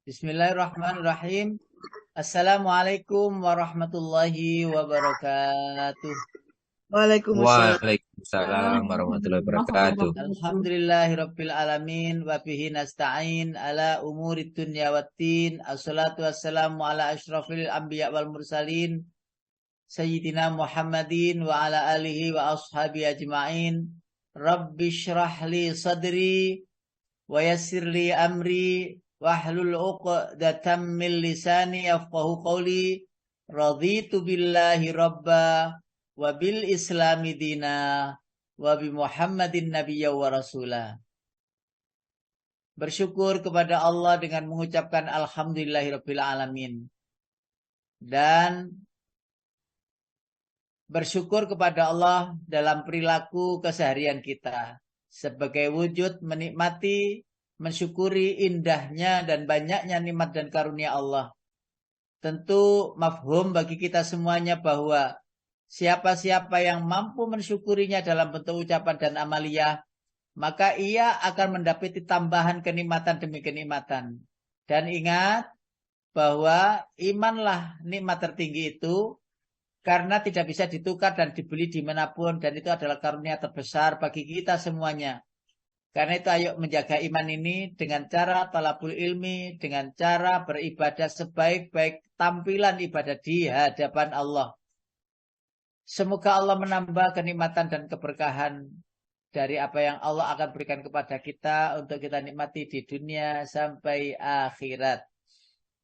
Bismillahirrahmanirrahim. Assalamualaikum warahmatullahi wabarakatuh. Waalaikumsalam Waalaikumsalam warahmatullahi wabarakatuh. Alhamdulillahirabbil alamin wa bihi nasta'in ala umurid dunya waddin. Assalatu wassalamu ala asyrafil anbiya wal mursalin sayyidina Muhammadin wa ala alihi wa ashabi ajmain. Rabbi shrah li sadri wa yassir li amri wahlul 'uqdatam min lisani yafqahu qawli. Raditu billahi rabba wa bil islami dina wa bi Muhammadin nabiyya wa rasulah. Bersyukur kepada Allah dengan mengucapkan alhamdulillahirabbil alamin, dan bersyukur kepada Allah dalam perilaku keseharian kita sebagai wujud menikmati, mensyukuri indahnya dan banyaknya nikmat dan karunia Allah. Tentu mafhum bagi kita semuanya bahwa siapa-siapa yang mampu mensyukurinya dalam bentuk ucapan dan amaliyah, maka ia akan mendapati tambahan kenikmatan demi kenikmatan. Dan ingat bahwa imanlah nikmat tertinggi itu, karena tidak bisa ditukar dan dibeli dimanapun, dan itu adalah karunia terbesar bagi kita semuanya. Karena itu ayo menjaga iman ini dengan cara talabul ilmi, dengan cara beribadah sebaik-baik tampilan ibadah di hadapan Allah. Semoga Allah menambah kenikmatan dan keberkahan dari apa yang Allah akan berikan kepada kita untuk kita nikmati di dunia sampai akhirat.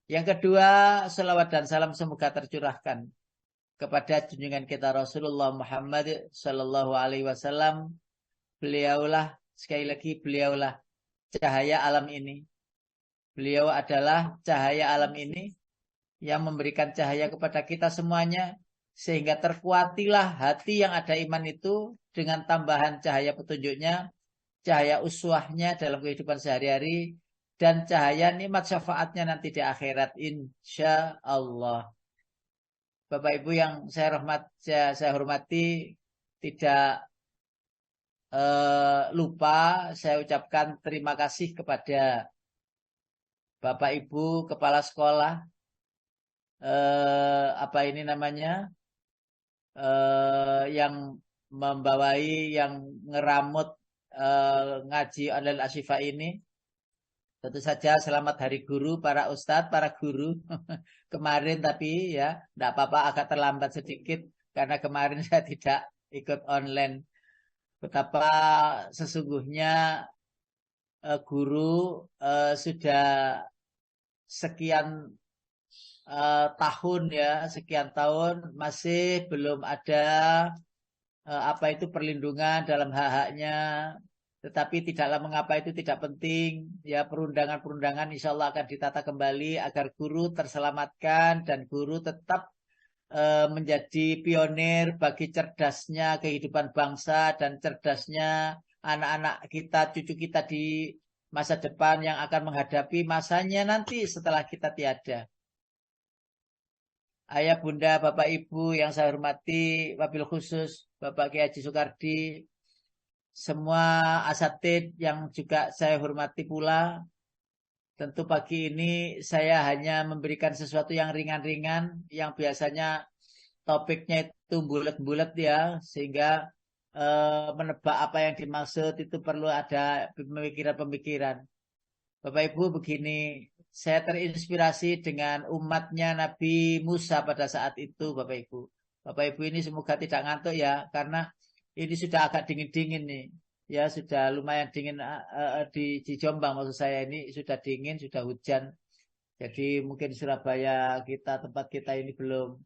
Yang kedua, selawat dan salam semoga tercurahkan kepada junjungan kita Rasulullah Muhammad Sallallahu Alaihi Wasallam. Beliaulah, sekali lagi, beliaulah cahaya alam ini. Beliau adalah cahaya alam ini yang memberikan cahaya kepada kita semuanya, sehingga terkuatilah hati yang ada iman itu dengan tambahan cahaya petunjuknya, cahaya uswahnya dalam kehidupan sehari-hari, dan cahaya nikmat syafaatnya nanti di akhirat, insya Allah. Bapak Ibu yang saya hormati, tidak lupa saya ucapkan terima kasih kepada Bapak Ibu kepala sekolah, apa ini namanya, yang membawai, yang ngeramut ngaji online Asyifa ini. Tentu saja selamat Hari Guru para ustadz, para guru. Kemarin tapi ya, tidak apa-apa, agak terlambat sedikit karena kemarin saya tidak ikut online. Betapa sesungguhnya guru sudah sekian tahun ya, sekian tahun masih belum ada apa itu perlindungan dalam hak-haknya. Tetapi tidaklah mengapa itu tidak penting. Ya, perundangan-perundangan insya Allah akan ditata kembali agar guru terselamatkan dan guru tetap menjadi pionir bagi cerdasnya kehidupan bangsa dan cerdasnya anak-anak kita, cucu kita di masa depan yang akan menghadapi masanya nanti setelah kita tiada. Ayah, bunda, bapak, ibu yang saya hormati, wabil khusus Bapak Kiai Haji Soekardi, semua asatid yang juga saya hormati pula. Tentu pagi ini saya hanya memberikan sesuatu yang ringan-ringan, yang biasanya topiknya itu bulat-bulat ya, sehingga menebak apa yang dimaksud itu perlu ada pemikiran-pemikiran. Bapak Ibu begini, saya terinspirasi dengan umatnya Nabi Musa pada saat itu, Bapak Ibu. Bapak Ibu ini semoga tidak ngantuk ya, karena ini sudah agak dingin-dingin nih. Ya, sudah lumayan dingin di Jombang maksud saya, ini sudah dingin, sudah hujan. Jadi mungkin Surabaya kita, tempat kita ini belum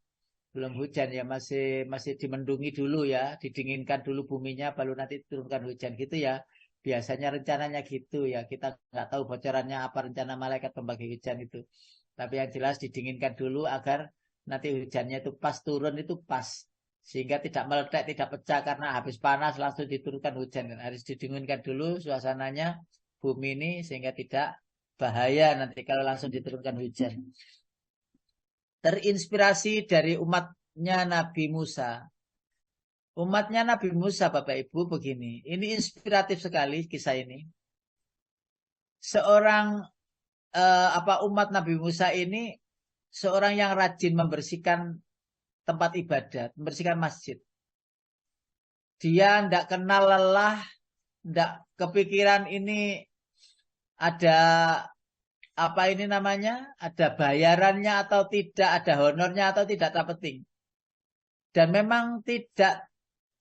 hujan ya, masih masih dimendungi dulu ya, didinginkan dulu buminya baru nanti turunkan hujan gitu ya. Biasanya rencananya gitu ya, kita nggak tahu bocorannya apa rencana malaikat pembagi hujan itu. Tapi yang jelas didinginkan dulu agar nanti hujannya itu pas turun itu pas. Sehingga tidak meledak, tidak pecah karena habis panas langsung diturunkan hujan. Harus didinginkan dulu suasananya bumi ini sehingga tidak bahaya nanti kalau langsung diturunkan hujan. Terinspirasi dari umatnya Nabi Musa. Umatnya Nabi Musa, Bapak Ibu, begini. Ini inspiratif sekali kisah ini. Seorang umat Nabi Musa ini seorang yang rajin membersihkan tempat ibadat, membersihkan masjid. Dia tidak kenal lelah, tidak kepikiran ini ada apa ini namanya, ada bayarannya atau tidak, ada honornya atau tidak, tak penting. Dan memang tidak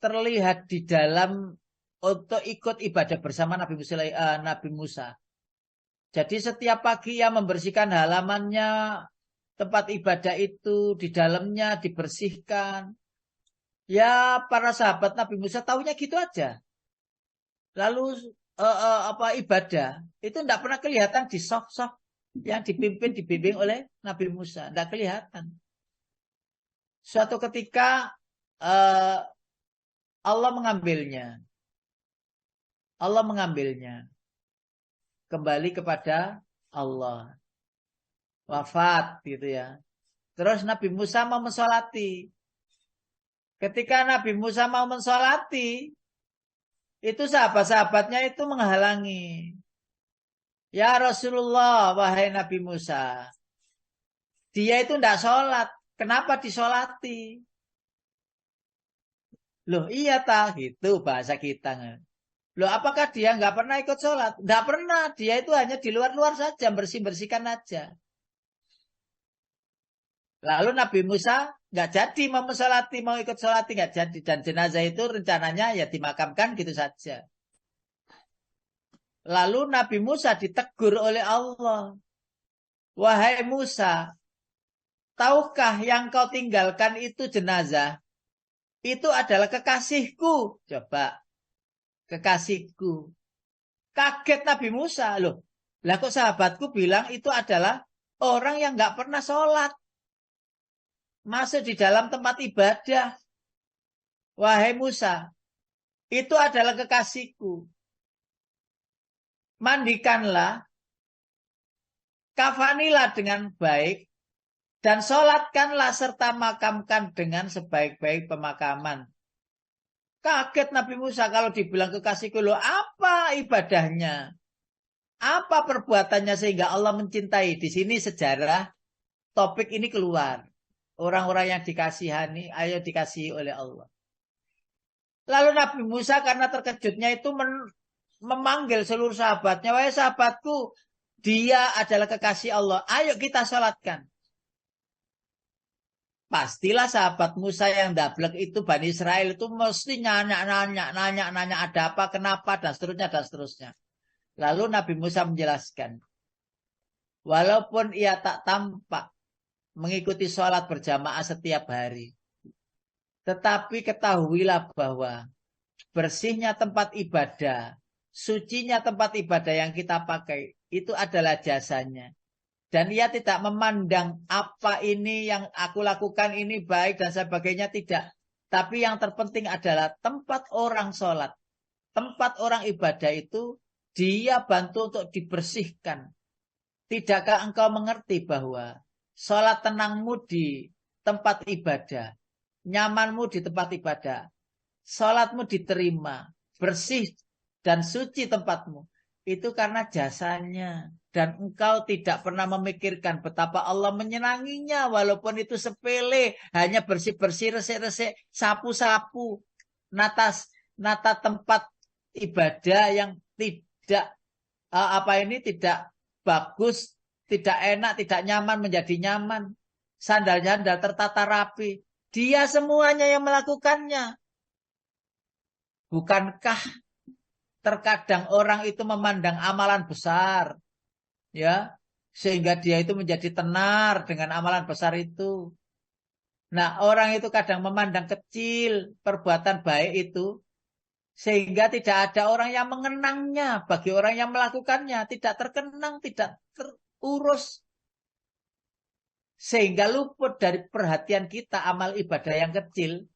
terlihat di dalam untuk ikut ibadah bersama Nabi Musa. Jadi setiap pagi ia membersihkan halamannya, tempat ibadah itu di dalamnya dibersihkan. Ya para sahabat Nabi Musa taunya gitu aja. Lalu ibadah itu tidak pernah kelihatan di soft-soft yang dibimbing oleh Nabi Musa, tidak kelihatan. Suatu ketika Allah mengambilnya. Allah mengambilnya. Kembali kepada Allah. Wafat gitu ya. Terus Nabi Musa mau mensolati. Ketika Nabi Musa mau mensolati, itu sahabat-sahabatnya itu menghalangi. Ya Rasulullah, wahai Nabi Musa. Dia itu tidak sholat. Kenapa disolati? Loh iya tak? Gitu bahasa kita. Loh apakah dia nggak pernah ikut sholat? Nggak pernah. Dia itu hanya di luar-luar saja. Bersih-bersihkan aja. Lalu Nabi Musa nggak jadi mau mensolati, mau ikut sholati nggak jadi. Dan jenazah itu rencananya ya dimakamkan gitu saja. Lalu Nabi Musa ditegur oleh Allah. Wahai Musa, tahukah yang kau tinggalkan itu jenazah? Itu adalah kekasihku. Coba. Kekasihku. Kaget Nabi Musa. Loh, lah kok sahabatku bilang itu adalah orang yang nggak pernah sholat. Masuk di dalam tempat ibadah. Wahai Musa, itu adalah kekasihku. Mandikanlah, kafanilah dengan baik, dan sholatkanlah serta makamkan dengan sebaik-baik pemakaman. Kaget Nabi Musa kalau dibilang kekasihku, loh apa ibadahnya? Apa perbuatannya sehingga Allah mencintai? Di sini sejarah topik ini keluar. Orang-orang yang dikasihani, ayo dikasihi oleh Allah. Lalu Nabi Musa karena terkejutnya itu memanggil seluruh sahabatnya. Wahai sahabatku, dia adalah kekasih Allah. Ayo kita sholatkan. Pastilah sahabat Musa yang dablek itu Bani Israel itu mesti nanya ada apa, kenapa, dan seterusnya. Lalu Nabi Musa menjelaskan. Walaupun ia tak tampak mengikuti sholat berjamaah setiap hari. Tetapi ketahuilah bahwa bersihnya tempat ibadah, sucinya tempat ibadah yang kita pakai, itu adalah jasanya. Dan ia tidak memandang apa ini yang aku lakukan ini baik dan sebagainya, tidak. Tapi yang terpenting adalah tempat orang sholat, tempat orang ibadah itu, dia bantu untuk dibersihkan. Tidakkah engkau mengerti bahwa sholat tenangmu di tempat ibadah, nyamanmu di tempat ibadah, sholatmu diterima, bersih dan suci tempatmu, itu karena jasanya. Dan engkau tidak pernah memikirkan betapa Allah menyenanginya, walaupun itu sepele, hanya bersih-bersih, resik-resik, sapu-sapu, nata tempat ibadah yang tidak tidak bagus, tidak enak, tidak nyaman menjadi nyaman. Sandal-sandal tertata rapi. Dia semuanya yang melakukannya. Bukankah terkadang orang itu memandang amalan besar, ya, sehingga dia itu menjadi tenar dengan amalan besar itu. Nah, orang itu kadang memandang kecil perbuatan baik itu, sehingga tidak ada orang yang mengenangnya. Bagi orang yang melakukannya tidak terkenang, tidak terurus, sehingga luput dari perhatian kita amal ibadah yang kecil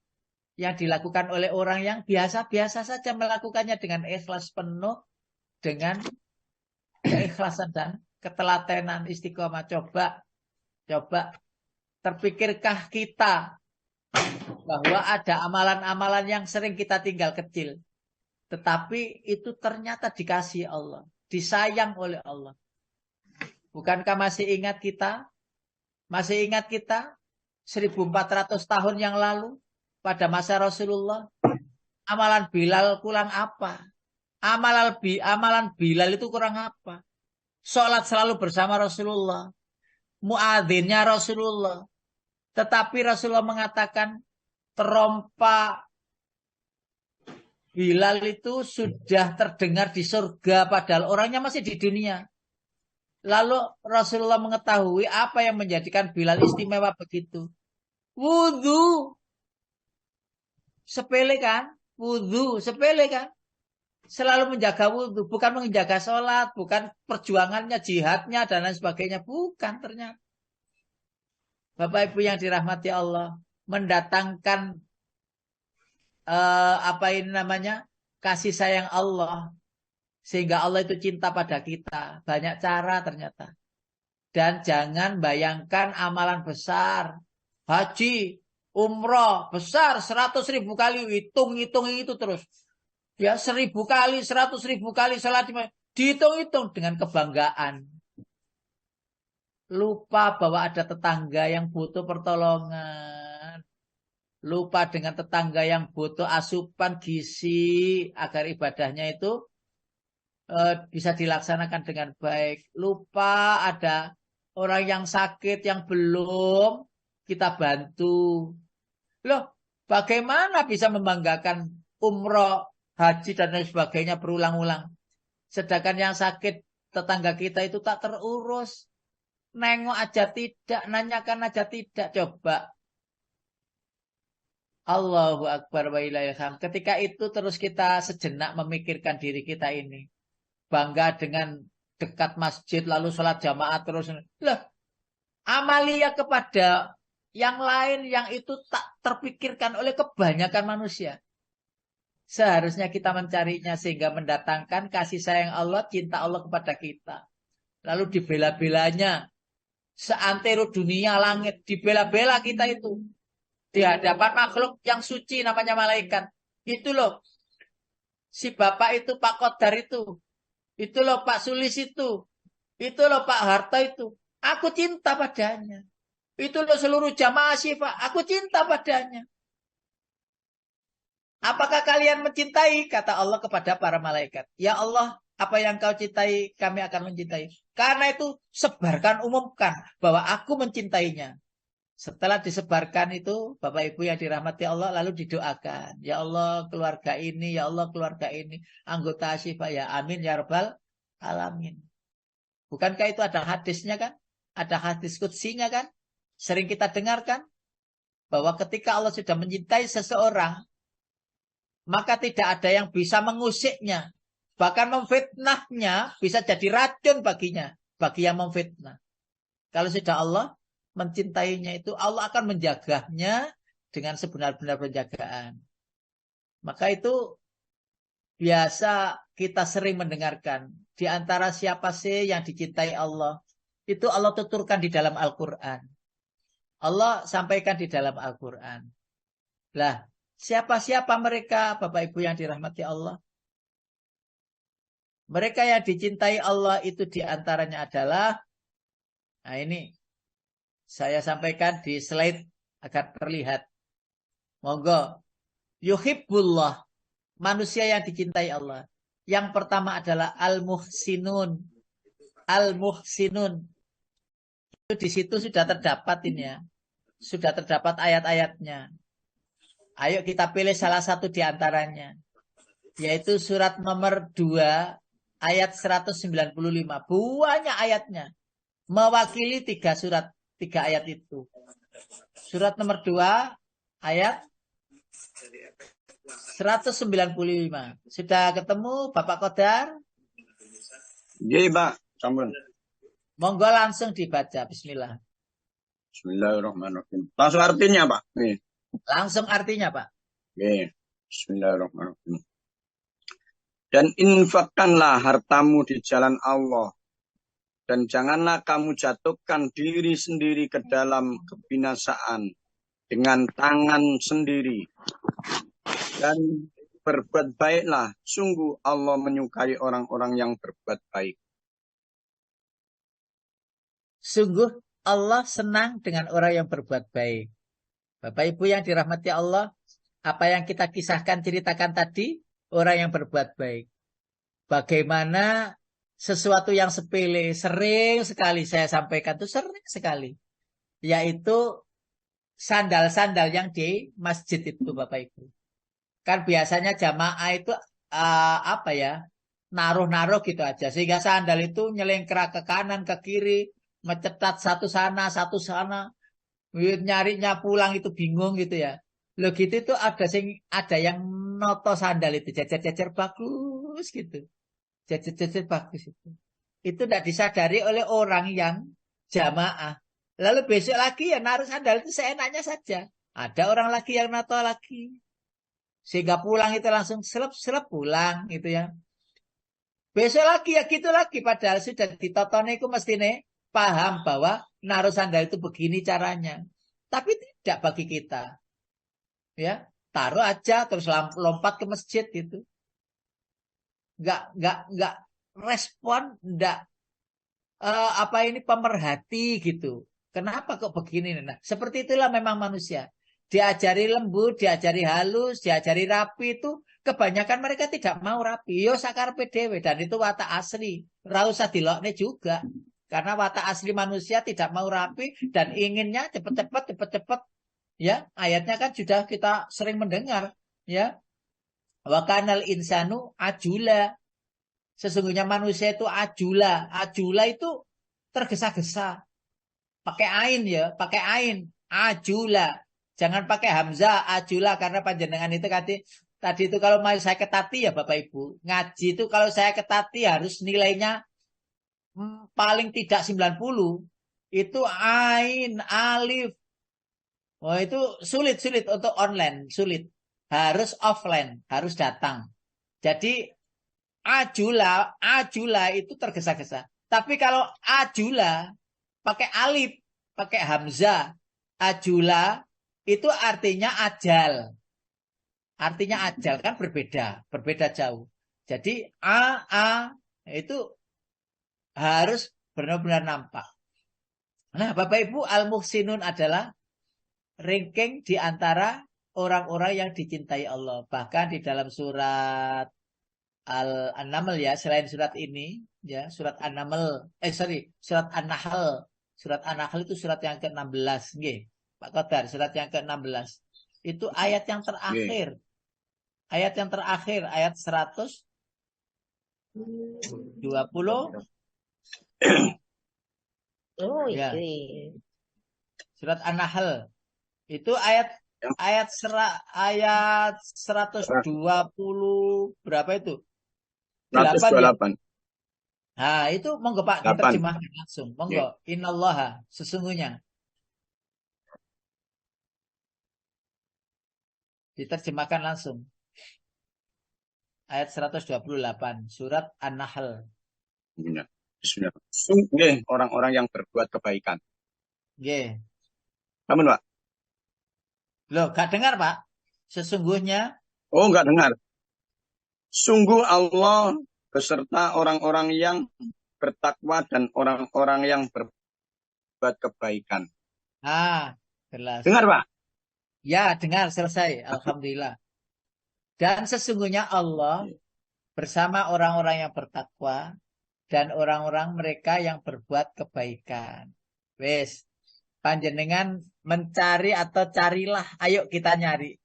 yang dilakukan oleh orang yang biasa-biasa saja melakukannya dengan ikhlas penuh, dengan keikhlasan dan ketelatenan, istiqomah. Coba terpikirkah kita bahwa ada amalan-amalan yang sering kita tinggal kecil, tetapi itu ternyata dikasih Allah, disayang oleh Allah. Bukankah masih ingat kita? Masih ingat kita 1400 tahun yang lalu pada masa Rasulullah? Amalan Bilal kurang apa? Amalan Bilal itu kurang apa? Sholat selalu bersama Rasulullah. Muadzinnya Rasulullah. Tetapi Rasulullah mengatakan terompa Bilal itu sudah terdengar di surga padahal orangnya masih di dunia. Lalu Rasulullah mengetahui apa yang menjadikan Bilal istimewa begitu. Wudhu. Sepele kan? Wudhu. Sepele kan? Selalu menjaga wudhu. Bukan menjaga sholat. Bukan perjuangannya, jihadnya, dan lain sebagainya. Bukan ternyata. Bapak Ibu yang dirahmati Allah. Mendatangkan apa ini namanya? Kasih sayang Allah. Sehingga Allah itu cinta pada kita. Banyak cara ternyata. Dan jangan bayangkan amalan besar. Haji, umroh, besar 100.000 kali. Hitung-hitung itu terus. Ya 1.000 kali, 100.000 kali. Salat dihitung-hitung dengan kebanggaan. Lupa bahwa ada tetangga yang butuh pertolongan. Lupa dengan tetangga yang butuh asupan gizi. Agar ibadahnya itu bisa dilaksanakan dengan baik. Lupa ada orang yang sakit yang belum kita bantu. Loh, bagaimana bisa membanggakan umroh, haji dan lain sebagainya berulang-ulang. Sedangkan yang sakit tetangga kita itu tak terurus. Nengok aja tidak, nanyakan aja tidak. Coba. Allahu Akbar wa ilaiham. Ketika itu terus kita sejenak memikirkan diri kita ini. Bangga dengan dekat masjid lalu sholat jamaah terus. Lah, amalia kepada yang lain yang itu tak terpikirkan oleh kebanyakan manusia. Seharusnya kita mencarinya sehingga mendatangkan kasih sayang Allah, cinta Allah kepada kita. Lalu dibela-belanya. Seantero dunia langit. Dibela-bela kita itu. Di hadapan makhluk yang suci namanya malaikat. Itu loh. Si bapak itu, Pak Kodar itu. Itu loh Pak Sulis itu. Itu loh Pak Harto itu. Aku cinta padanya. Itu loh seluruh jamaah Syifa. Aku cinta padanya. Apakah kalian mencintai? Kata Allah kepada para malaikat. Ya Allah, apa yang kau cintai, kami akan mencintai. Karena itu, sebarkan, umumkan bahwa aku mencintainya. Setelah disebarkan itu, Bapak Ibu yang dirahmati Allah, lalu didoakan. Ya Allah, keluarga ini, ya Allah, keluarga ini. Anggota Syifa, ya amin, ya Rabbal alamin. Bukankah itu ada hadisnya kan? Ada hadis qudsinya kan? Sering kita dengarkan. Bahwa ketika Allah sudah mencintai seseorang, maka tidak ada yang bisa mengusiknya. Bahkan memfitnahnya bisa jadi racun baginya. Bagi yang memfitnah. Kalau sudah Allah mencintainya itu, Allah akan menjaganya dengan sebenar-benar penjagaan. Maka itu biasa kita sering mendengarkan. Di antara siapa sih yang dicintai Allah? Itu Allah tuturkan di dalam Al-Quran. Allah sampaikan di dalam Al-Quran. Lah, siapa-siapa mereka, Bapak Ibu yang dirahmati Allah? Mereka yang dicintai Allah itu di antaranya adalah, nah ini, saya sampaikan di slide agar terlihat. Monggo. Yuhibbullah. Manusia yang dicintai Allah. Yang pertama adalah al-muhsinun. Al-muhsinun. Itu di situ sudah terdapat ini ya. Sudah terdapat ayat-ayatnya. Ayo kita pilih salah satu di antaranya. Yaitu surat nomor 2 ayat 195. Banyak ayatnya. Mewakili 3 ayat itu. Surat nomor 2 ayat 195. Sudah ketemu Bapak Kodar? Iya, Pak. Sampun. Monggo langsung dibaca. Bismillah. Bismillahirrahmanirrahim. Langsung artinya, Pak. Nih. Langsung artinya, Pak. Oke. Bismillahirrahmanirrahim. Dan infakkanlah hartamu di jalan Allah. Dan janganlah kamu jatuhkan diri sendiri ke dalam kebinasaan dengan tangan sendiri. Dan berbuat baiklah. Sungguh Allah menyukai orang-orang yang berbuat baik. Sungguh Allah senang dengan orang yang berbuat baik. Bapak Ibu yang dirahmati Allah, apa yang kita kisahkan, ceritakan tadi, orang yang berbuat baik. Bagaimana sesuatu yang sepele, sering sekali saya sampaikan itu sering sekali. Yaitu sandal-sandal yang di masjid itu Bapak Ibu. Kan biasanya jamaah itu apa ya, naruh-naruh gitu aja. Sehingga sandal itu nyelengkrak ke kanan, ke kiri, mencetat satu sana, satu sana. Nyarinya pulang itu bingung gitu ya. Loh gitu itu ada yang noto sandal itu jajar-jajar bagus gitu. Jajar-jajar bagus itu. Itu tidak disadari oleh orang yang jamaah. Lalu besok lagi ya naruh sandal itu seenaknya saja. Ada orang lagi yang noto lagi. Sehingga pulang itu langsung selep-selep pulang gitu ya. Besok lagi ya gitu lagi. Padahal sudah ditotone itu mestine paham bahwa naruh sandal itu begini caranya. Tapi tidak bagi kita. Ya, taruh aja terus lompat ke masjid gitu. Enggak respon, enggak apa ini pemerhati gitu. Kenapa kok begini? Nah, seperti itulah memang manusia. Diajari lembut, diajari halus, diajari rapi itu kebanyakan mereka tidak mau rapi. Yo sakarpe dhewe dan itu watak asli. Ra usah dilokne juga. Karena watak asli manusia tidak mau rapi dan inginnya cepet-cepet. Ya, ayatnya kan sudah kita sering mendengar, ya. Wa kanal insanu ajula. Sesungguhnya manusia itu ajula. Ajula itu tergesa-gesa. Pakai ain ya, pakai ain. Ajula. Jangan pakai hamzah, ajula karena panjenengan itu tadi itu kalau mau saya ketati ya Bapak Ibu. Ngaji itu kalau saya ketati harus nilainya paling tidak 90. Itu ain, alif. Oh itu sulit untuk online, sulit. Harus offline, harus datang. Jadi ajula itu tergesa-gesa. Tapi kalau ajula pakai alif, pakai hamzah, ajula itu artinya ajal. Artinya ajal kan berbeda jauh. Jadi a itu harus benar-benar nampak. Nah, Bapak Ibu, al-muhsinun adalah ranking di antara orang-orang yang dicintai Allah. Bahkan di dalam surat An-Naml ya, selain surat ini, ya, surat An-Naml, surat An-Nahl. Surat An-Nahl itu surat yang ke-16, nggih. Pak Qadar, surat yang ke-16. Itu ayat yang terakhir. Ayat yang terakhir, ayat 120. Oh Ya. iya. Surat An-Nahl. Itu ayat 120 berapa itu? 8 ya. 128. Nah, itu monggo Pak 8. diterjemahkan langsung. Monggo. Innallaha sesungguhnya. Diterjemahkan langsung. Ayat 128 surat An-Nahl. Bismillah. Sungguh orang-orang yang berbuat kebaikan. Nggih. Amin, Pak. Loh, gak dengar, Pak? Sesungguhnya. Oh, enggak dengar. Sungguh Allah beserta orang-orang yang bertakwa dan orang-orang yang berbuat kebaikan. Jelas. Dengar, Pak? Ya, dengar, selesai. Alhamdulillah. Dan sesungguhnya Allah bersama orang-orang yang bertakwa dan orang-orang mereka yang berbuat kebaikan. Wes, panjenengan mencari atau carilah, ayo kita nyari.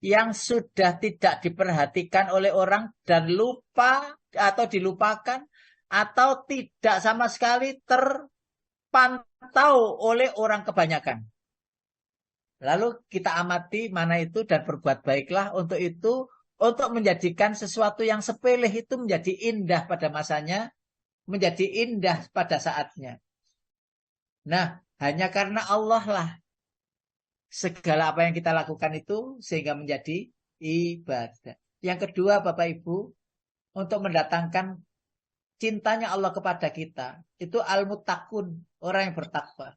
Yang sudah tidak diperhatikan oleh orang dan lupa atau dilupakan atau tidak sama sekali terpantau oleh orang kebanyakan. Lalu kita amati mana itu dan berbuat baiklah untuk itu, untuk menjadikan sesuatu yang sepele itu menjadi indah pada masanya, menjadi indah pada saatnya. Nah, hanya karena Allah lah segala apa yang kita lakukan itu sehingga menjadi ibadah. Yang kedua, Bapak Ibu, untuk mendatangkan cintanya Allah kepada kita, itu al-muttaqun, orang yang bertakwa.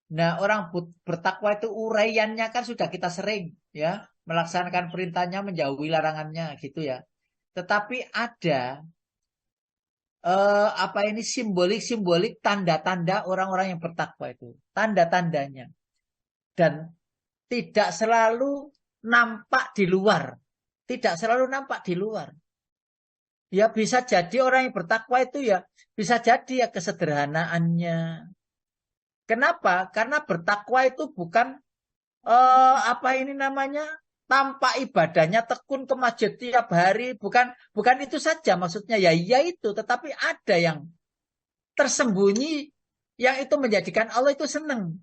Nah, orang bertakwa itu uraiannya kan sudah kita sering ya, melaksanakan perintahnya, menjauhi larangannya gitu ya. Tetapi ada apa ini simbolik tanda-tanda orang-orang yang bertakwa itu. Tanda-tandanya. Dan tidak selalu nampak di luar. Tidak selalu nampak di luar. Ya bisa jadi orang yang bertakwa itu ya bisa jadi ya kesederhanaannya. Kenapa? Karena bertakwa itu bukan apa ini namanya tanpa ibadahnya tekun ke masjid tiap hari, bukan itu saja maksudnya ya iya itu, tetapi ada yang tersembunyi yang itu menjadikan Allah itu senang.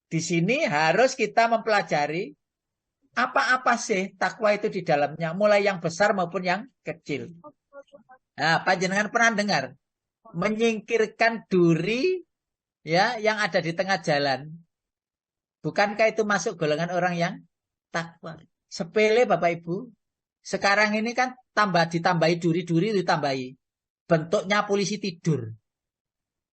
Di sini harus kita mempelajari apa-apa sih takwa itu di dalamnya, mulai yang besar maupun yang kecil. Nah, panjenengan pernah dengar menyingkirkan duri ya yang ada di tengah jalan. Bukankah itu masuk golongan orang yang takwa? Sepele Bapak Ibu. Sekarang ini kan ditambahi duri-duri ditambahi. Bentuknya polisi tidur.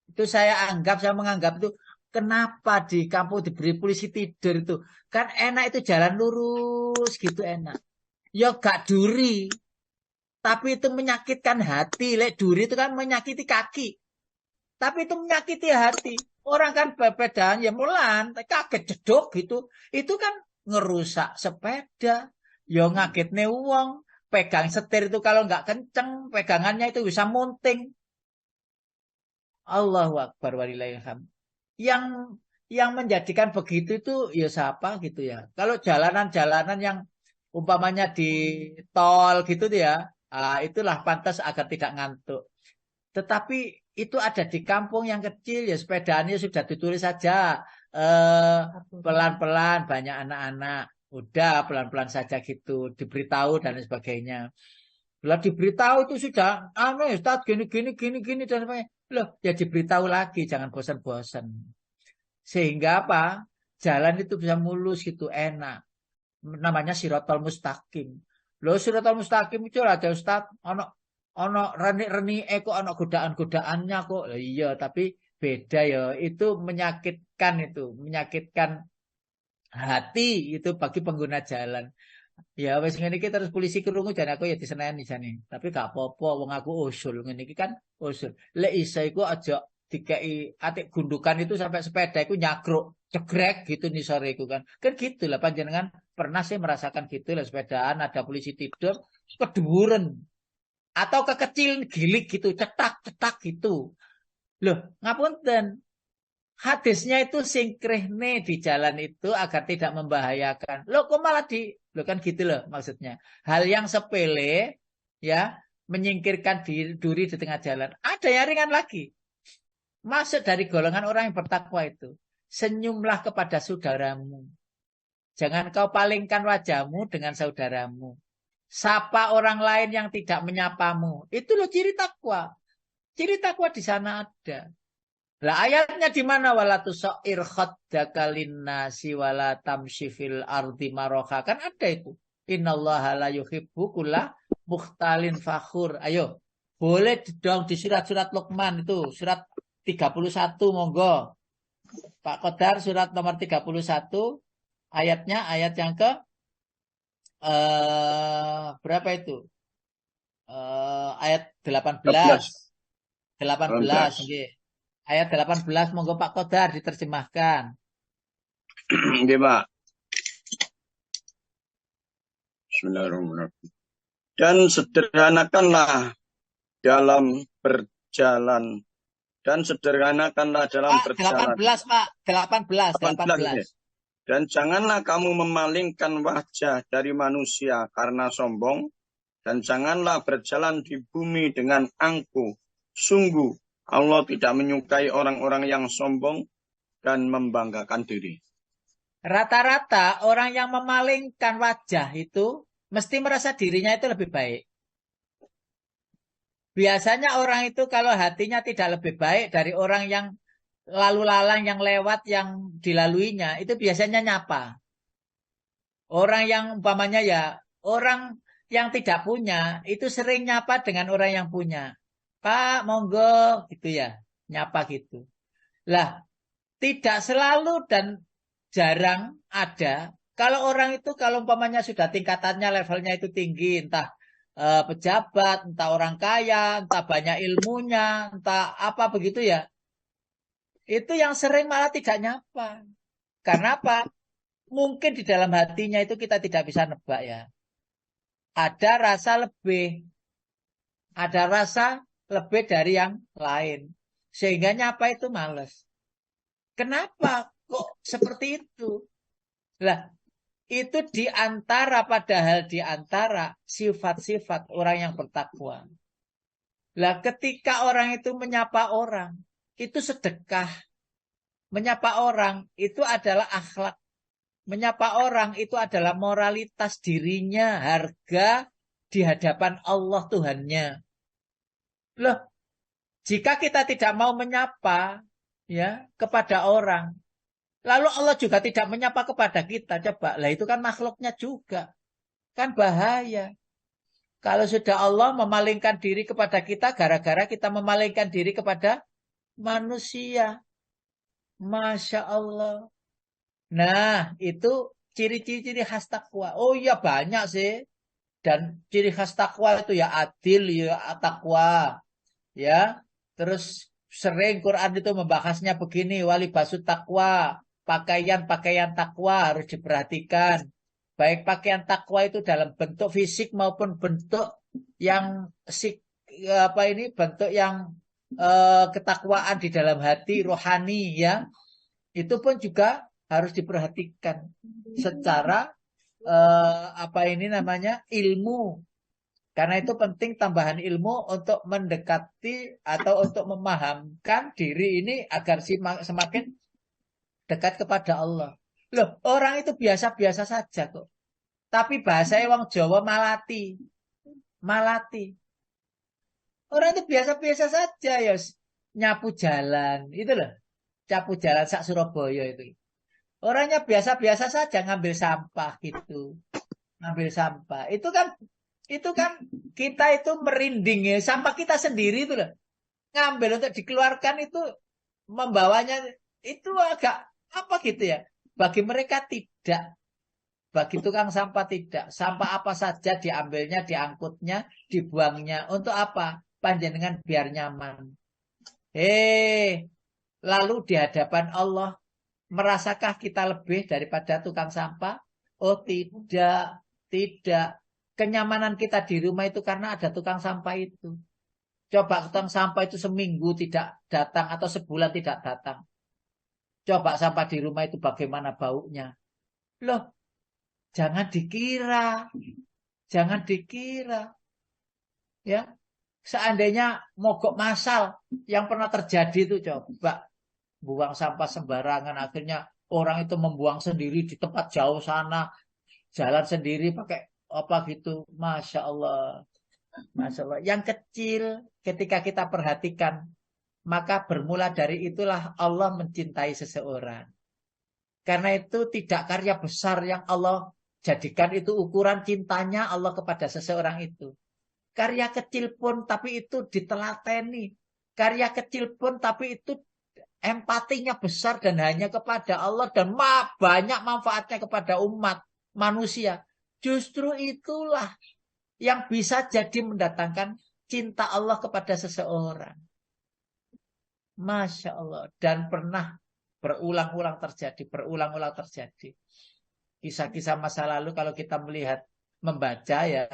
Itu saya menganggap itu kenapa di kampung diberi polisi tidur itu? Kan enak itu jalan lurus gitu enak. Ya gak duri. Tapi itu menyakitkan hati. Lek duri itu kan menyakiti kaki. Tapi itu menyakiti hati. Orang kan sepedaan ya mulan, kaget jedok gitu. Itu kan ngerusak sepeda. Ya ngagetne wong. Pegang setir itu kalau nggak kenceng, pegangannya itu bisa munting. Allahu Akbar walillahilhamd. Yang menjadikan begitu itu ya siapa gitu ya. Kalau jalanan-jalanan yang umpamanya di tol gitu ya, itulah pantas agar tidak ngantuk. Tetapi itu ada di kampung yang kecil ya sepedanya sudah ditulis saja pelan-pelan banyak anak-anak. Udah pelan-pelan saja gitu diberitahu dan sebagainya. Lah diberitahu itu sudah Ustaz gini dan sebagainya. Loh ya diberitahu lagi jangan bosan-bosan. Sehingga apa? Jalan itu bisa mulus gitu enak. Namanya Siratal Mustaqim. Loh Siratal Mustaqim itu ada Ustaz ono reni kok ono godaan-godaannya kok. Iya, tapi beda ya. Itu menyakitkan hati itu bagi pengguna jalan. Ya wis ngene iki terus polisi krungu jan aku ya diseneni jane. Tapi gak apa-apa wong aku usul ngene iki kan usul. Lek iso iku aja dikei atik gundukan itu sampai sepeda iku nyagruk cegrek gitu nisore iku kan. Kan gitu lah panjenengan pernah sih merasakan gitu lah sepedaan ada polisi tidur keduren atau kekecil gilik gitu cetak gitu. Loh, ngapunten. Hadisnya itu singkrihne di jalan itu agar tidak membahayakan. Loh kok malah loh kan gitu loh maksudnya. Hal yang sepele ya menyingkirkan duri di tengah jalan. Ada yang ringan lagi. Masuk dari golongan orang yang bertakwa itu. Senyumlah kepada saudaramu. Jangan kau palingkan wajahmu dengan saudaramu. Sapa orang lain yang tidak menyapamu. Itu loh ciri takwa. Ciri takwa di sana ada. Lah ayatnya di mana wala tusair khaddaka linnasi wala tamshi fil ardi maroha. Kan ada itu. Innallaha la yuhibbu kulla mukhtalin fakhur. Ayo. Boleh dong di surat-surat Luqman itu. Surat 31 monggo. Pak Qadar surat nomor 31. Ayatnya ayat yang ke berapa itu? Ayat 18. 18. Okay. Ayat 18 monggo Pak Qadar diterjemahkan. Nggih, Pak. Bismillahirrahmanirrahim. Dan sederhanakanlah dalam berjalan. Dan sederhanakanlah dalam berjalan. 18 Pak, 18. Dan janganlah kamu memalingkan wajah dari manusia karena sombong. Dan janganlah berjalan di bumi dengan angkuh. Sungguh, Allah tidak menyukai orang-orang yang sombong dan membanggakan diri. Rata-rata orang yang memalingkan wajah itu mesti merasa dirinya itu lebih baik. Biasanya orang itu kalau hatinya tidak lebih baik dari orang yang lalu lalang yang lewat yang dilaluinya, itu biasanya nyapa. Orang yang umpamanya ya, orang yang tidak punya, itu sering nyapa dengan orang yang punya. Pak, monggo, gitu ya, nyapa gitu. Lah, tidak selalu dan jarang ada. Kalau orang itu, kalau umpamanya sudah tingkatannya, levelnya itu tinggi, entah pejabat, entah orang kaya, entah banyak ilmunya, entah apa begitu ya. Itu yang sering malah tidak nyapa. Karena apa? Mungkin di dalam hatinya itu kita tidak bisa nebak ya. Ada rasa lebih. Ada rasa lebih dari yang lain. Sehingga nyapa itu males. Kenapa kok seperti itu? Lah, itu padahal di antara sifat-sifat orang yang bertakwa. Lah, ketika orang itu menyapa orang, itu sedekah. Menyapa orang itu adalah akhlak. Menyapa orang itu adalah moralitas dirinya, harga di hadapan Allah Tuhannya. Loh, jika kita tidak mau menyapa ya kepada orang, lalu Allah juga tidak menyapa kepada kita, coba. Lah itu kan makhluknya juga. Kan bahaya. Kalau sudah Allah memalingkan diri kepada kita gara-gara kita memalingkan diri kepada manusia. Masya Allah. Nah, itu ciri-ciri khas takwa. Oh iya banyak sih. Dan ciri khas takwa itu ya adil, ya takwa. Ya, terus sering Quran itu membahasnya begini, wali basut takwa, pakaian-pakaian takwa harus diperhatikan. Baik pakaian takwa itu dalam bentuk fisik maupun bentuk yang bentuk yang ketakwaan di dalam hati rohani ya. Itu pun juga harus diperhatikan secara ilmu. Karena itu penting tambahan ilmu untuk mendekati atau untuk memahamkan diri ini agar semakin dekat kepada Allah. Loh, orang itu biasa-biasa saja kok. Tapi bahasa wong Jawa malati. Malati. Orang itu biasa-biasa saja ya. Nyapu jalan. Itu loh. Nyapu jalan sak Surabaya itu. Orangnya biasa-biasa saja ngambil sampah gitu. Ngambil sampah. Itu kan kita itu merinding ya. Sampah kita sendiri itu loh. Ngambil untuk dikeluarkan itu membawanya itu agak apa gitu ya. Bagi mereka tidak. Bagi tukang sampah tidak. Sampah apa saja diambilnya, diangkutnya, dibuangnya. Untuk apa? Panjenengan biar nyaman. Lalu di hadapan Allah, merasakah kita lebih daripada tukang sampah? Oh tidak, tidak. Kenyamanan kita di rumah itu karena ada tukang sampah itu. Coba tukang sampah itu seminggu tidak datang atau sebulan tidak datang. Coba sampah di rumah itu bagaimana baunya. Loh, jangan dikira. Jangan dikira. Ya, seandainya mogok massal yang pernah terjadi itu coba buang sampah sembarangan akhirnya orang itu membuang sendiri di tempat jauh sana, jalan sendiri pakai apa gitu. Masya Allah. Masya Allah. Yang kecil ketika kita perhatikan, maka bermula dari itulah Allah mencintai seseorang. Karena itu tidak karya besar yang Allah jadikan itu ukuran cintanya Allah kepada seseorang itu. Karya kecil pun tapi itu ditelateni. Karya kecil pun tapi itu empatinya besar dan hanya kepada Allah dan banyak manfaatnya kepada umat manusia. Justru itulah yang bisa jadi mendatangkan cinta Allah kepada seseorang. Masya Allah. Dan pernah berulang-ulang terjadi. Kisah-kisah masa lalu kalau kita melihat, membaca ya,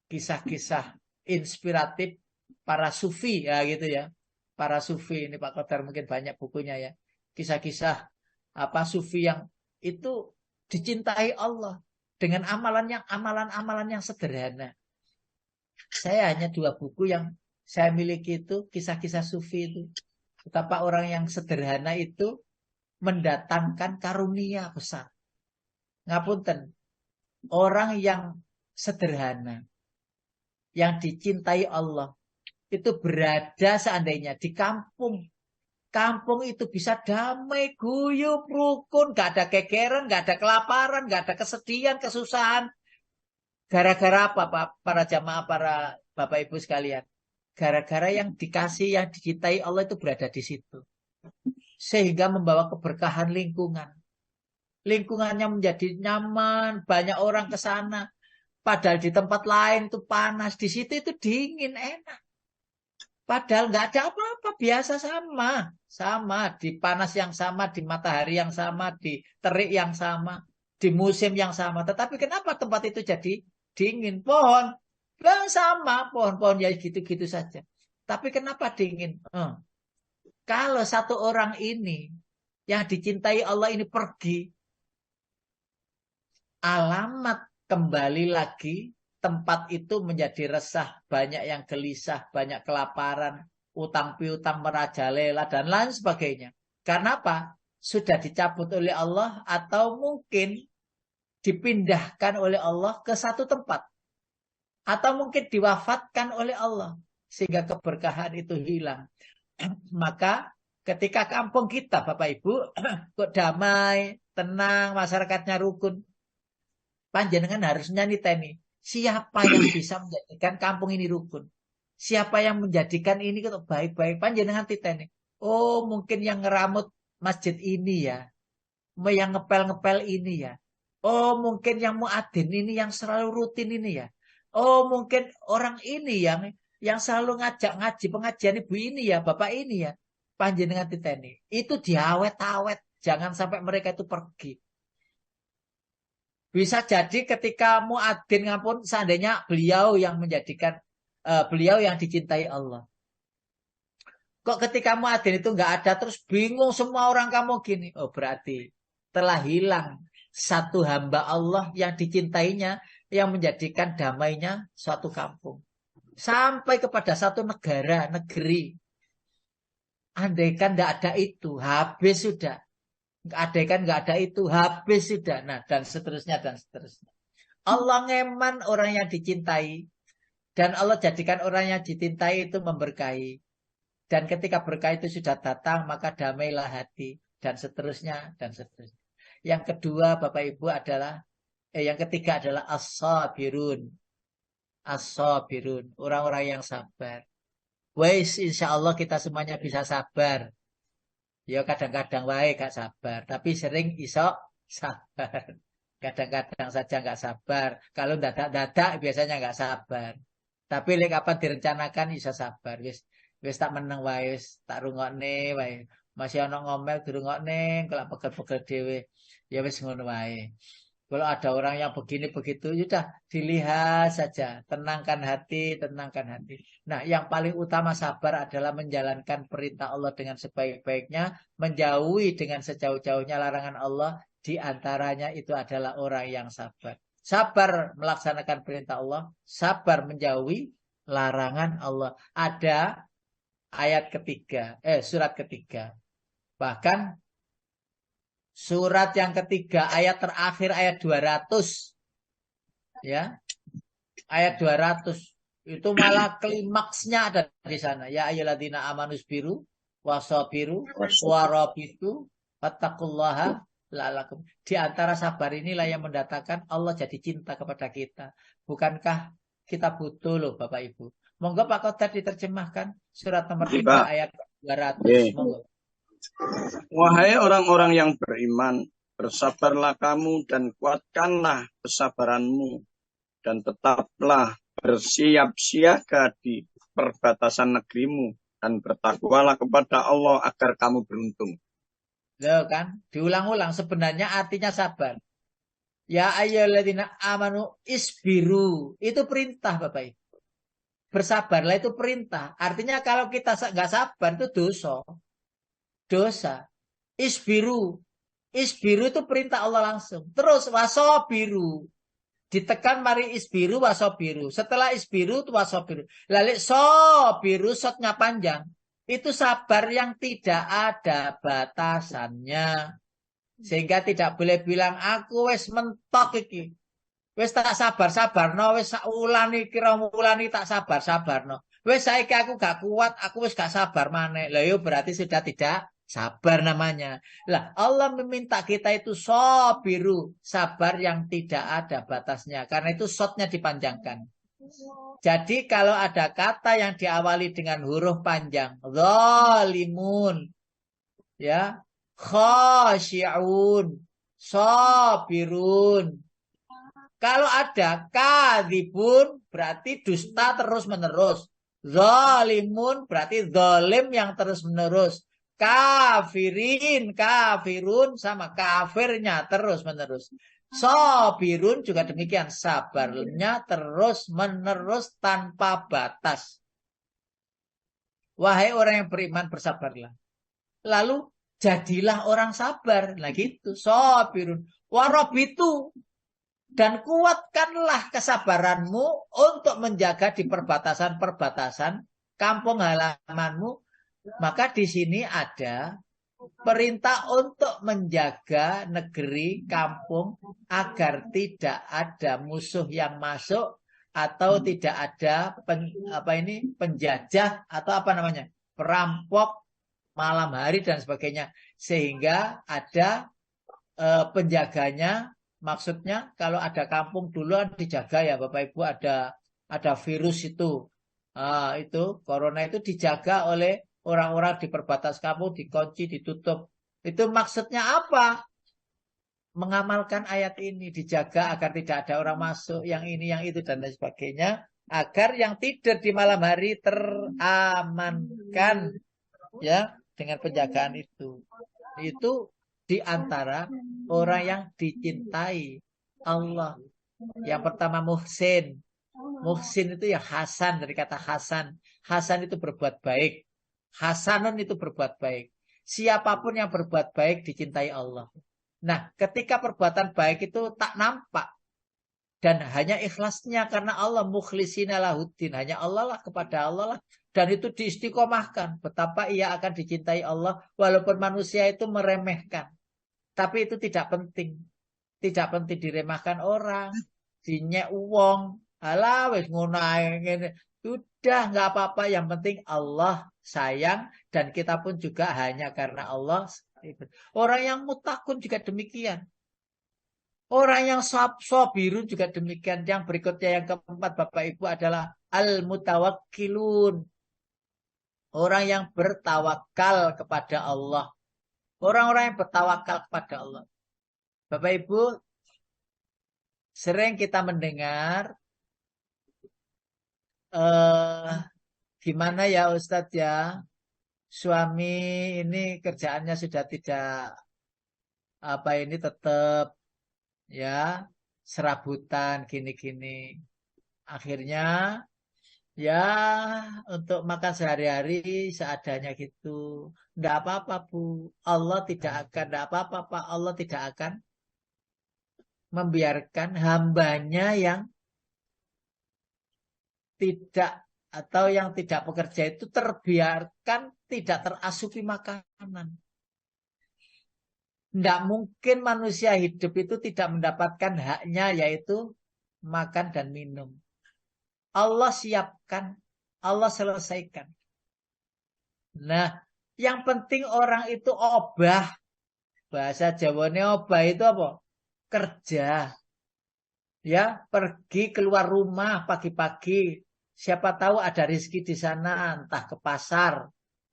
kisah-kisah inspiratif para sufi ya gitu ya. Para sufi ini Pak Qadar mungkin banyak bukunya ya. Kisah-kisah sufi yang itu dicintai Allah dengan amalan-amalan yang sederhana. Saya hanya 2 buku yang saya miliki itu kisah-kisah sufi itu. Betapa orang yang sederhana itu mendatangkan karunia besar. Ngapunten, orang yang sederhana, yang dicintai Allah, itu berada seandainya di kampung. Kampung itu bisa damai, guyup, rukun, gak ada kegeran, gak ada kelaparan, gak ada kesedihan, kesusahan. Gara-gara apa Pak? Para jamaah, para Bapak Ibu sekalian? Gara-gara yang dikasih, yang dicintai Allah itu berada di situ. Sehingga membawa keberkahan lingkungan. Lingkungannya menjadi nyaman, banyak orang ke sana. Padahal di tempat lain tuh panas, di situ itu dingin, enak. Padahal nggak ada apa-apa, biasa sama di panas yang sama, di matahari yang sama, di terik yang sama, di musim yang sama. Tetapi kenapa tempat itu jadi dingin? Pohon, sama pohon-pohon ya gitu-gitu saja. Tapi kenapa dingin? Kalau satu orang ini yang dicintai Allah ini pergi, alamat kembali lagi tempat itu menjadi resah, banyak yang gelisah, banyak kelaparan, utang piutang merajalela dan lain sebagainya. Karena apa? Sudah dicabut oleh Allah atau mungkin dipindahkan oleh Allah ke satu tempat. Atau mungkin diwafatkan oleh Allah sehingga keberkahan itu hilang. Maka ketika kampung kita Bapak Ibu kok damai, tenang, masyarakatnya rukun, panjenengan harusnya niteni siapa yang bisa menjadikan kampung ini rukun? Siapa yang menjadikan ini kok baik-baik? Panjenengan titeni. Oh, mungkin yang ngeramut masjid ini ya. Yang ngepel-ngepel ini ya. Oh, mungkin yang muadzin ini yang selalu rutin ini ya. Oh, mungkin orang ini yang selalu ngajak ngaji pengajian ibu ini ya, bapak ini ya. Panjenengan titeni. Itu diawet-awet. Jangan sampai mereka itu pergi. Bisa jadi ketika muadzin ngapun seandainya beliau yang menjadikan beliau yang dicintai Allah. Kok ketika muadzin itu nggak ada terus bingung semua orang kamu gini. Oh berarti telah hilang satu hamba Allah yang dicintainya yang menjadikan damainya suatu kampung. Sampai kepada satu negara, negeri. Andaikan nggak ada itu, habis sudah. Nggak ada itu, habis sudah. Nah, dan seterusnya, dan seterusnya. Allah ngeman orang yang dicintai. Dan Allah jadikan orang yang dicintai itu memberkahi. Dan ketika berkah itu sudah datang, maka damailah hati. Dan seterusnya, dan seterusnya. Yang kedua, Bapak Ibu adalah, yang ketiga adalah as-sabirun. As-sabirun. Orang-orang yang sabar. Wais, insya Allah kita semuanya bisa sabar. Ya kadang-kadang wae gak sabar, tapi sering iso sabar. Kadang-kadang saja gak sabar. Kalau dadak-dadak biasanya gak sabar. Tapi lek kapan direncanakan iso sabar. Wis tak meneng wae, wis tak rungokne wae. Masih ana ngomel dirungokne, kalau pegel-pegel dhewe. Ya wis ngono wae. Kalau ada orang yang begini begitu, sudah dilihat saja, tenangkan hati, tenangkan hati. Nah, yang paling utama sabar adalah menjalankan perintah Allah dengan sebaik-baiknya, menjauhi dengan sejauh-jauhnya larangan Allah. Di antaranya itu adalah orang yang sabar. Sabar melaksanakan perintah Allah, sabar menjauhi larangan Allah. Ada ayat ketiga, surat ketiga. Bahkan surat yang ketiga, ayat terakhir, ayat 200. Ya, ayat 200. Itu malah klimaksnya ada di sana. Ya ayyuhalladzina amanus biru, wasabiru, warabitu, fattaqullaha la'alakum. Di antara sabar inilah yang mendatangkan Allah jadi cinta kepada kita. Bukankah kita butuh loh Bapak Ibu? Monggo Pak Kodar diterjemahkan surat nomor 3 ayat 200. Monggo. Wahai orang-orang yang beriman, bersabarlah kamu dan kuatkanlah kesabaranmu, dan tetaplah bersiap siaga di perbatasan negerimu, dan bertakwalah kepada Allah agar kamu beruntung. Loh kan, diulang-ulang sebenarnya artinya sabar. Ya ayyuhalladzina amanu isbiru, itu perintah Bapak Ibu. Bersabarlah itu perintah. Artinya kalau kita nggak sabar itu dosa. Dosa. Isbiru. Isbiru itu perintah Allah langsung. Terus wasobiru. Ditekan mari isbiru wasobiru. Setelah isbiru itu wasobiru. Lalu sobiru sotnya panjang. Itu sabar yang tidak ada batasannya. Sehingga tidak boleh bilang aku wis mentok iki. Wis tak sabar-sabarno, wis sak wulan iki rong wulan iki tak sabar-sabarno. Wis saiki aku gak kuat, aku wis gak sabar maneh. Lah yo berarti sudah tidak sabar namanya. Lah Allah meminta kita itu sabiru, sabar yang tidak ada batasnya. Karena itu shotnya dipanjangkan. Jadi kalau ada kata yang diawali dengan huruf panjang, zalimun, ya, khasyi'un, sabirun. Kalau ada kadzibun berarti dusta terus-menerus. Zalimun berarti zalim yang terus-menerus. Kafirin, kafirun sama kafirnya terus-menerus. Sabirun juga demikian. Sabarnya terus-menerus tanpa batas. Wahai orang yang beriman, bersabarlah. Lalu jadilah orang sabar. Nah gitu. Sabirun. Warabitu. Dan kuatkanlah kesabaranmu untuk menjaga di perbatasan-perbatasan kampung halamanmu. Maka di sini ada perintah untuk menjaga negeri, kampung agar tidak ada musuh yang masuk atau tidak ada penjajah atau perampok malam hari dan sebagainya, sehingga ada penjaganya. Maksudnya kalau ada kampung dulu dijaga ya Bapak Ibu, ada virus itu. Itu corona itu dijaga oleh orang-orang di perbatas kampung, dikunci, ditutup. Itu maksudnya apa? Mengamalkan ayat ini, dijaga agar tidak ada orang masuk, yang ini, yang itu dan lain sebagainya, agar yang tidur di malam hari teramankan ya dengan penjagaan itu. Itu di antara orang yang dicintai Allah. Yang pertama muhsin. Muhsin itu ya hasan, dari kata hasan. Hasan itu berbuat baik. Hasanun itu berbuat baik. Siapapun yang berbuat baik dicintai Allah. Nah, ketika perbuatan baik itu tak nampak dan hanya ikhlasnya karena Allah, mukhlisina lahuddin, hanya Allah lah, kepada Allah lah, dan itu diistiqomahkan, betapa ia akan dicintai Allah walaupun manusia itu meremehkan. Tapi itu tidak penting. Tidak penting diremehkan orang, dinyek uang, alah wis ngono ngene. Sudah nggak apa-apa, yang penting Allah sayang dan kita pun juga hanya karena Allah. Orang yang mutakun juga demikian. Orang yang sabirun juga demikian. Yang berikutnya yang keempat Bapak Ibu adalah al-mutawakkilun. Orang yang bertawakal kepada Allah. Orang-orang yang bertawakal kepada Allah. Bapak Ibu, sering kita mendengar gimana ya Ustadz ya, suami ini kerjaannya sudah tidak tetap ya serabutan gini-gini. Akhirnya ya untuk makan sehari-hari seadanya gitu. Enggak apa-apa Bu. Allah tidak akan, enggak apa-apa Pak. Allah tidak akan membiarkan hambanya yang tidak atau yang tidak bekerja itu terbiarkan tidak terasupi makanan. Tidak mungkin manusia hidup itu tidak mendapatkan haknya, yaitu makan dan minum. Allah siapkan, Allah selesaikan. Nah, yang penting orang itu obah. Bahasa Jawanya obah itu apa? Kerja. Ya, pergi keluar rumah pagi-pagi. Siapa tahu ada rezeki di sana, entah ke pasar,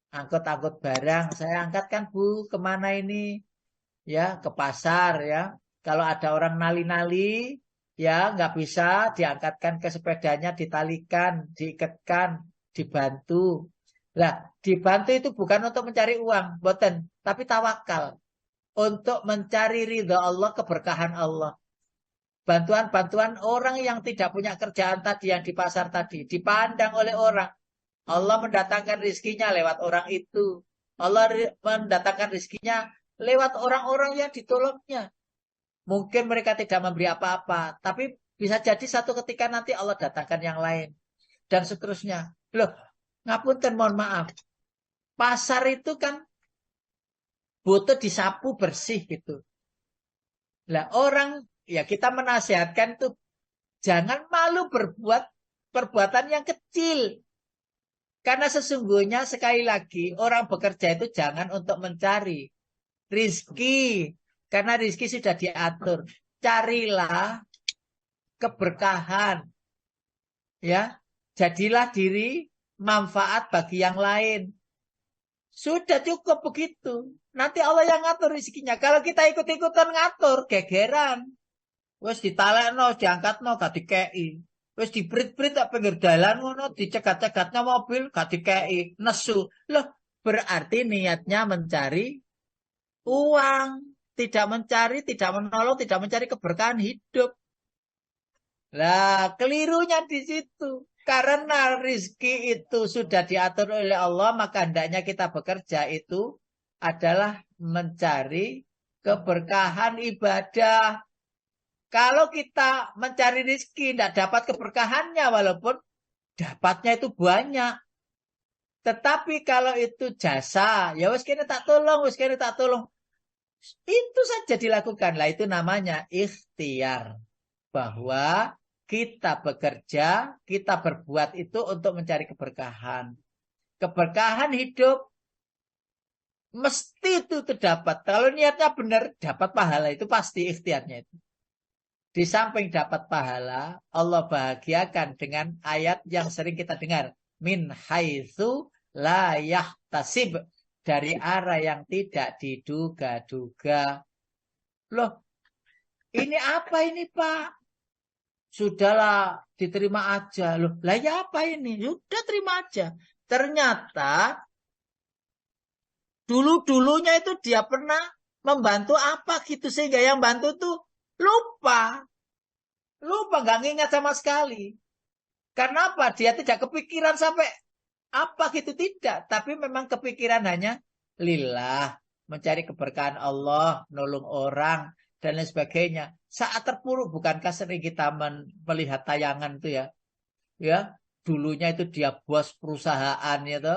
angkut-angkut barang. Saya angkatkan Bu, kemana ini? Ya, ke pasar ya. Kalau ada orang nali-nali, ya nggak bisa, diangkatkan ke sepedanya, ditalikan, diikatkan, dibantu. Nah, dibantu itu bukan untuk mencari uang, boten, tapi tawakal. Untuk mencari ridha Allah, keberkahan Allah. Bantuan-bantuan orang yang tidak punya kerjaan tadi, yang di pasar tadi, dipandang oleh orang. Allah mendatangkan rizkinya lewat orang itu. Allah mendatangkan rizkinya lewat orang-orang yang ditolongnya. Mungkin mereka tidak memberi apa-apa, tapi bisa jadi satu ketika nanti Allah datangkan yang lain. Dan seterusnya. Loh, ngapunten mohon maaf. Pasar itu kan butuh disapu bersih gitu. Lah orang, ya kita menasihatkan tuh jangan malu berbuat perbuatan yang kecil. Karena sesungguhnya sekali lagi orang bekerja itu jangan untuk mencari rizki. Karena rizki sudah diatur. Carilah keberkahan. Ya, jadilah diri manfaat bagi yang lain. Sudah cukup begitu. Nanti Allah yang ngatur rizkinya. Kalau kita ikut-ikutan ngatur, gegeran. Wis ditalekno, diangkatno gak dikeki. Wis dibrit-brit tak pinggir dalan ngono, dicegat-cegatnya mobil gak dikeki, nesu. Loh, berarti niatnya mencari uang, tidak mencari, tidak menolong, tidak mencari keberkahan hidup. Lah, kelirunya di situ. Karena rizki itu sudah diatur oleh Allah, maka hendaknya kita bekerja itu adalah mencari keberkahan ibadah. Kalau kita mencari rizki, tidak dapat keberkahannya, walaupun dapatnya itu banyak. Tetapi kalau itu jasa, ya wis kene tak tolong, wis kene tak tolong. Itu saja dilakukan. Lah itu namanya ikhtiar. Bahwa kita bekerja, kita berbuat itu untuk mencari keberkahan. Keberkahan hidup mesti itu terdapat. Kalau niatnya benar, dapat pahala itu pasti ikhtiarnya itu. Di samping dapat pahala, Allah bahagiakan dengan ayat yang sering kita dengar. Min haitsu la yahtasib. Dari arah yang tidak diduga-duga. Loh, ini apa ini Pak? Sudahlah, diterima aja. Loh, lah ya apa ini? Sudah terima aja. Ternyata dulu-dulunya itu dia pernah membantu apa gitu sehingga yang bantu tuh lupa. Lupa, nggak ngingat sama sekali. Karena apa? Dia tidak kepikiran sampai apa gitu, tidak. Tapi memang kepikiran hanya lillah, mencari keberkahan Allah, nolong orang, dan lain sebagainya. Saat terpuruk, bukankah sering kita melihat tayangan itu ya? Ya, dulunya itu dia bos perusahaan itu.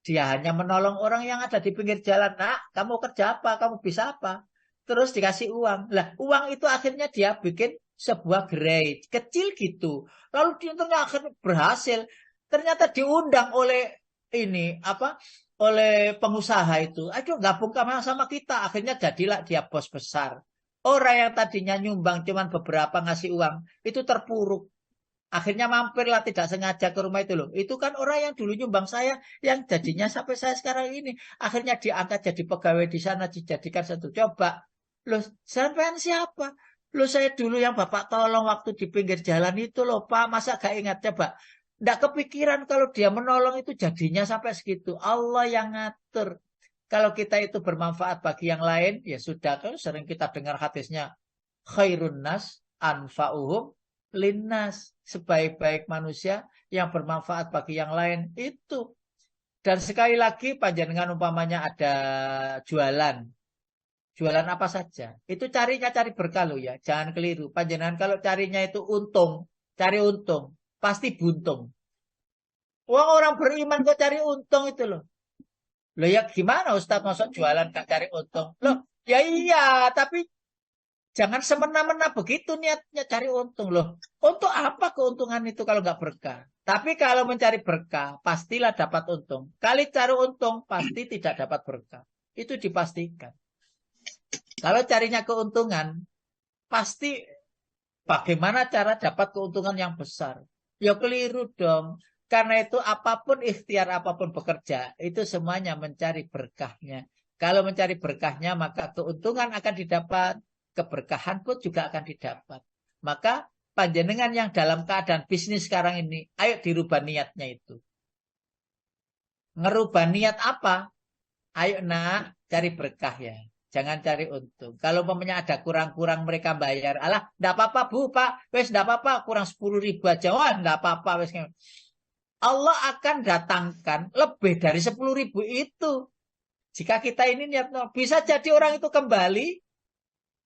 Dia hanya menolong orang yang ada di pinggir jalan. Nah, kamu kerja apa? Kamu bisa apa? Terus dikasih uang. Lah, uang itu akhirnya dia bikin sebuah gerai kecil gitu. Lalu dia ternyata akhirnya berhasil. Ternyata diundang oleh ini apa? Oleh pengusaha itu. Ayo gabung sama kita. Akhirnya jadilah dia bos besar. Orang yang tadinya nyumbang cuman beberapa ngasih uang, itu terpuruk. Akhirnya mampirlah tidak sengaja ke rumah itu loh. Itu kan orang yang dulu nyumbang saya, yang jadinya sampai saya sekarang ini. Akhirnya diangkat jadi pegawai di sana, dijadikan satu. Coba, loh sampean siapa? Loh saya dulu yang Bapak tolong waktu di pinggir jalan itu loh Pak. Masa gak ingat? Coba. Nggak kepikiran kalau dia menolong itu jadinya sampai segitu. Allah yang ngatur. Kalau kita itu bermanfaat bagi yang lain, ya sudah. Kan sering kita dengar hadisnya. Khairun nas anfa'uhum linnas. Sebaik-baik manusia yang bermanfaat bagi yang lain. Itu. Dan sekali lagi panjenengan umpamanya ada jualan. Jualan apa saja. Itu carinya cari berkah loh ya. Jangan keliru. Panjenengan kalau carinya itu untung. Cari untung. Pasti buntung. Wong orang beriman kok cari untung itu loh. Loh ya gimana Ustadz masuk jualan gak cari untung? Loh ya iya, tapi jangan semena-mena begitu niatnya cari untung loh. Untuk apa keuntungan itu kalau nggak berkah? Tapi kalau mencari berkah, pastilah dapat untung. Kali cari untung, pasti tidak dapat berkah. Itu dipastikan. Kalau carinya keuntungan, pasti bagaimana cara dapat keuntungan yang besar? Ya keliru dong. Karena itu apapun ikhtiar, apapun bekerja, itu semuanya mencari berkahnya. Kalau mencari berkahnya, maka keuntungan akan didapat, keberkahan pun juga akan didapat. Maka panjenengan yang dalam keadaan bisnis sekarang ini, ayo dirubah niatnya itu. Ngerubah niat apa? Ayo nak, cari berkah ya. Jangan cari untung. Kalau umpamanya ada kurang-kurang mereka bayar. Alah, enggak apa-apa Bu, Pak. Wes enggak apa-apa, kurang 10.000 aja. Wah, enggak apa-apa. Wes. Allah akan datangkan lebih dari 10.000 itu. Jika kita ini niat, bisa jadi orang itu kembali.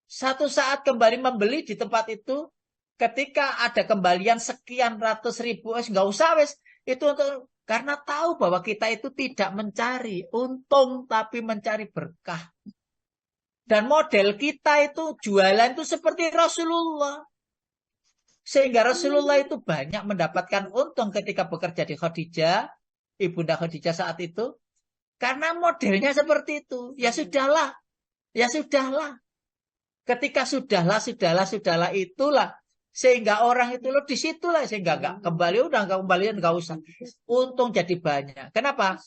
Satu saat kembali membeli di tempat itu. Ketika ada kembalian sekian ratus ribu. Wes, enggak usah wes. Itu untuk, karena tahu bahwa kita itu tidak mencari untung. Tapi mencari berkah. Dan model kita itu jualan itu seperti Rasulullah. Sehingga Rasulullah itu banyak mendapatkan untung ketika bekerja di Khadijah. Ibunda Khadijah saat itu. Karena modelnya seperti itu. Ya sudahlah. Ya sudahlah. Ketika sudahlah itulah. Sehingga orang itu loh disitulah. Sehingga nggak kembali, udah nggak kembalian nggak usah. Untung jadi banyak. Kenapa?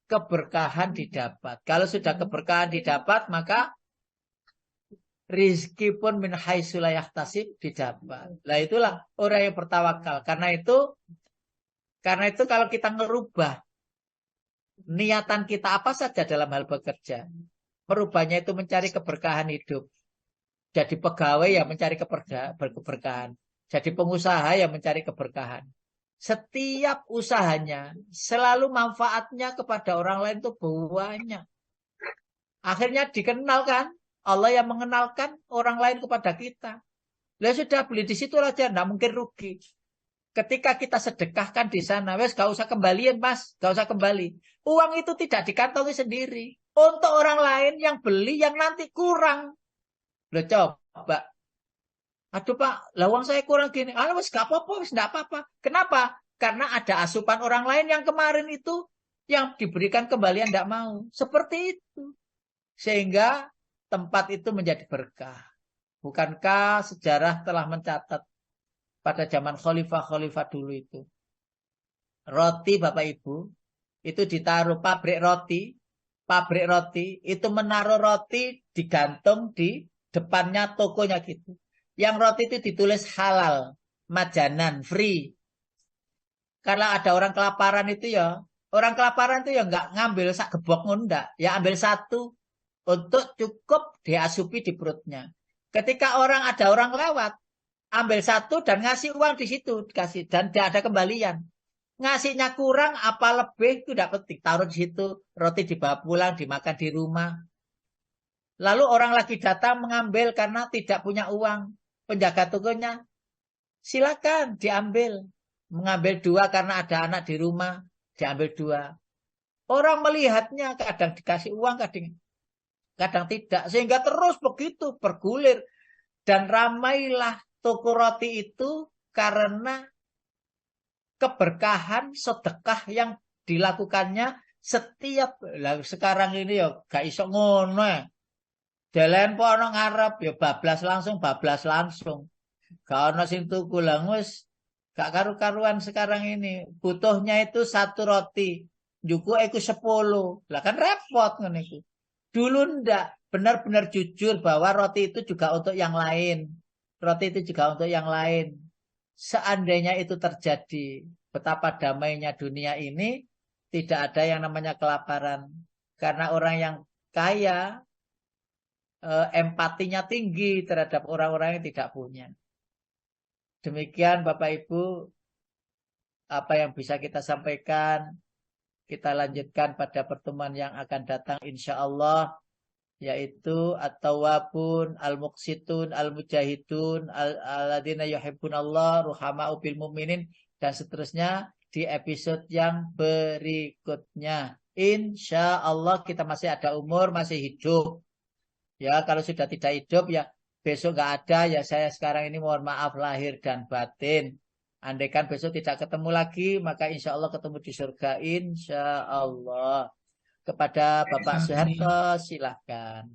Keberkahan didapat. Kalau sudah keberkahan didapat, maka rizki pun min haitsu la yahtasib didapat. Lah itulah orang yang bertawakal. Karena itu kalau kita ngerubah niatan kita apa saja dalam hal bekerja, merubahnya itu mencari keberkahan hidup. Jadi pegawai yang mencari keberkahan. Jadi pengusaha yang mencari keberkahan. Setiap usahanya selalu manfaatnya kepada orang lain itu banyak. Akhirnya dikenal kan, Allah yang mengenalkan orang lain kepada kita. Lah sudah beli di situ aja, enggak mungkin rugi. Ketika kita sedekahkan di sana, wes gak usah kembaliin mas, gak usah kembali. Uang itu tidak dikantongi sendiri. Untuk orang lain yang beli yang nanti kurang. Loh coba. Aduh Pak, lah uang saya kurang gini. Ah, wes gak apa-apa, wes gak apa-apa. Kenapa? Karena ada asupan orang lain yang kemarin itu yang diberikan kembalian tidak mau. Seperti itu. Sehingga tempat itu menjadi berkah. Bukankah sejarah telah mencatat pada zaman khalifah-khalifah dulu itu. Roti Bapak Ibu, itu ditaruh pabrik roti itu menaruh roti digantung di depannya tokonya gitu. Yang roti itu ditulis halal, majanan, free. Kalau ada orang kelaparan itu ya, nggak ngambil sak gebok ngundak, ya ambil satu untuk cukup diasupi di perutnya. Ketika ada orang lewat, ambil satu dan ngasih uang di situ, dikasih dan tidak ada kembalian. Ngasihnya kurang apa lebih itu tidak penting, taruh di situ, roti dibawa pulang, dimakan di rumah. Lalu orang lagi datang mengambil karena tidak punya uang. Penjaga tokonya, silakan diambil. Mengambil 2 karena ada anak di rumah, diambil 2. Orang melihatnya kadang dikasih uang, kadang tidak. Sehingga terus begitu bergulir. Dan ramailah toko roti itu karena keberkahan sedekah yang dilakukannya setiap. Sekarang ini ya gak iso ngono. Delen po ana ngarep ya bablas langsung. Gak ana sing tuku lah wis gak karu-karuan sekarang ini. Butuhnya itu 1 roti. Juku iku 10. Lah kan repot ngono iku. Dulu ndak, benar-benar jujur bahwa roti itu juga untuk yang lain. Seandainya itu terjadi, betapa damainya dunia ini, tidak ada yang namanya kelaparan. Karena orang yang kaya empatinya tinggi terhadap orang-orang yang tidak punya. Demikian Bapak Ibu, apa yang bisa kita sampaikan, kita lanjutkan pada pertemuan yang akan datang insya Allah, yaitu at-tawwabun, al-muqsitun, al-mujahidun, al-ladina yuhibbunallah, ruhama'u bil mu'minin, dan seterusnya di episode yang berikutnya. Insya Allah kita masih ada umur, masih hidup. Ya, kalau sudah tidak hidup ya besok nggak ada ya saya sekarang ini mohon maaf lahir dan batin. Andaikan besok tidak ketemu lagi maka insya Allah ketemu di surga insya Allah. Kepada Bapak Soeharto silahkan.